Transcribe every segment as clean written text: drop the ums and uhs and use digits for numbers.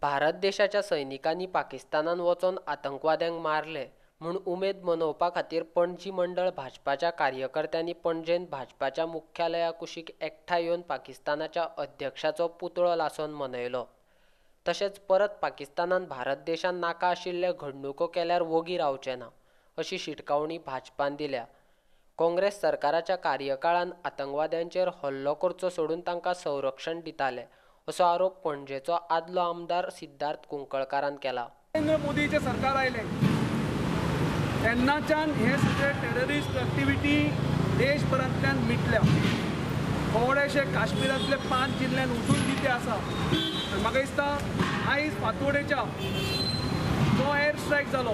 भारत देशाच्या सैनिकांनी पाकिस्तानात वचून आतंकवाद्यांक मारले म्हूण उमेद मनोवपा खातीर पणजी मंडळ भाजपाच्या कार्यकर्त्यांनी पणजेंत भाजपाच्या मुख्यालया कुशीक एकठांय येवन पाकिस्तानाच्या अध्यक्षाचो पुतळो लासून मनयलो। तशेंच परत पाकिस्तानान भारत देशांत नाका आशिल्ले घडणुको केल्यार वोगी रावचे ना अशी शिटकावणी भाजपान दिल्या। काँग्रेस सरकाराच्या कार्यकाळान आतंकवाद्यांचेर हल्लो करचो सोडून तांकां संरक्षण दिताले असो आरोप पणजेचो आदलो आमदार सिद्धार्थ कुंकळकारान केला। नरेंद्र मोदीचे सरकार आयले तेन्नाच्यान हे सगळे टेररिस्ट एक्टिविटी देशभरांतल्यान मिटल्या। थोडेशे काश्मीरांतले 5 जिल्ह्यान उठून दिते आसा। म्हाका दिसता आयज फातोडेच्या जो एअर स्ट्रायक जालो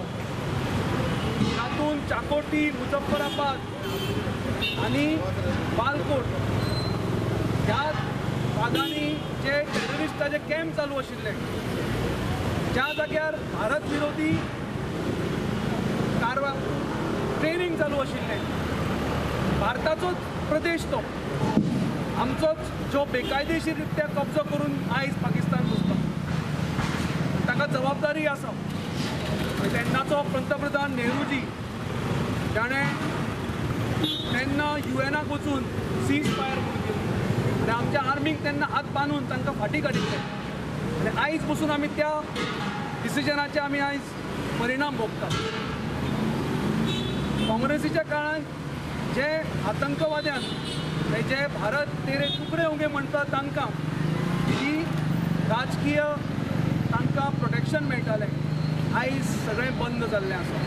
तातूंत चाकोटी, मुझफ्फराबाद आनी बालकोट ह्या भागांनी जे टेररिस्टाचे कॅम्प चालू आशिल्ले ज्या जाग्यार भारत विरोधी ट्रेनिंग चालू आशिल्ले, भारताचोच प्रदेश तो आमचोच जो बेकायदेशीररित्या कब्जो करून आयज पाकिस्तान बसता, ताका जबाबदारी आसा। तेन्नाचो पंतप्रधान नेहरूजी ताणें तेन्ना युएनाक वचून सीज फायर म्हणून केली आनी आमच्या आर्मीक तेन्ना हात बांदून तांकां फाटीं काडिल्ले आनी आयज बसून आमी त्या डिसिजनाचे आमी आयज परिणाम भोगतात। काँग्रेसीच्या काळांत जे आतंकवाद्यान जे भारत तेरे तुकडे होंगे म्हणटा तांकां जी राजकीय तांकां प्रोटेक्शन मेळटालें, आयज सगळें बंद जाल्लें आसा।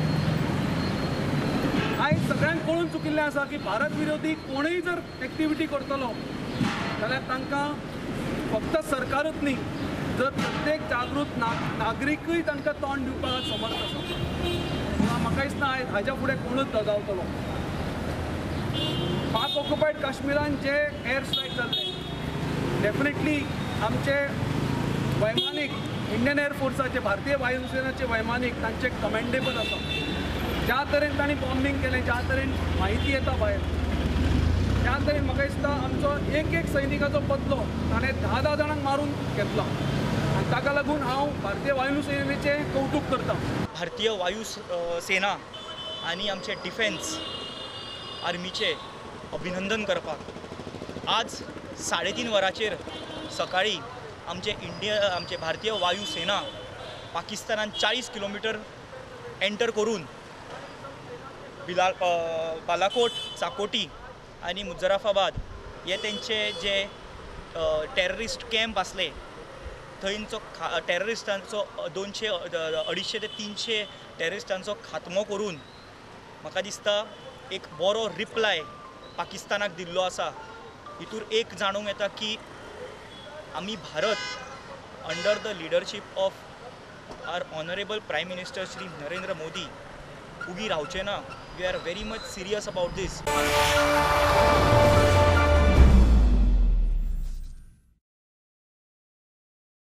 आयज सगळ्यांक कळून चुकिल्लें आसा की भारत विरोधी कोणूय जर एक्टिविटी करतलो जाल्यार तांकां फक्त सरकारूच न्ही, जर प्रत्येक जागृत नागरिकूय तांकां तोंड दिवपाक समर्थ आसा। म्हाका दिसता आयज हाच्या फुडें कोणूच दगावतलो। पाक ऑक्युपायड काश्मीरान जे एअर स्ट्रायक जाल्ले डेफिनेटली आमचे वैमानीक इंडियन एअर फोर्साचे, भारतीय वायुसेनेचे वैमानीक तांचे कमेंडेबल आसा। ज्या तरेन तांणी बॉम्बिंग केलें, ज्या तरेन म्हायती येता भायर, त्या तरेन म्हाका दिसता आमचो एक सैनिकाचो बदलो ताणें 10 जाणांक मारून घेतला आनी ताका लागून हांव भारतीय वायुसेनेचें कौतुक करतां। भारतीय वायू सेना आनी आमचे डिफेन्स आर्मीचे अभिनंदन करपाक आज 3:30 वरांचेर सकाळी आमचे भारतीय वायू सेना पाकिस्तानान 40 किलोमीटर एंटर करून बालाकोट, चाकोटी आनी मुझफ्फराबाद हे तेंचे जे टेररिस्ट कॅम्प आसले थंयचो टेररिस्टांचो 200-250 ते 300 टेररिस्टांचो खात्मो करून म्हाका दिसता एक बरो रिप्लाय पाकिस्तानाक दिल्लो आसा। हितूर एक जाणूंक येता की आमी Bharat under the leadership of our honourable prime minister Shri Narendra Modi उगी रावचे ना। We are very much serious about this.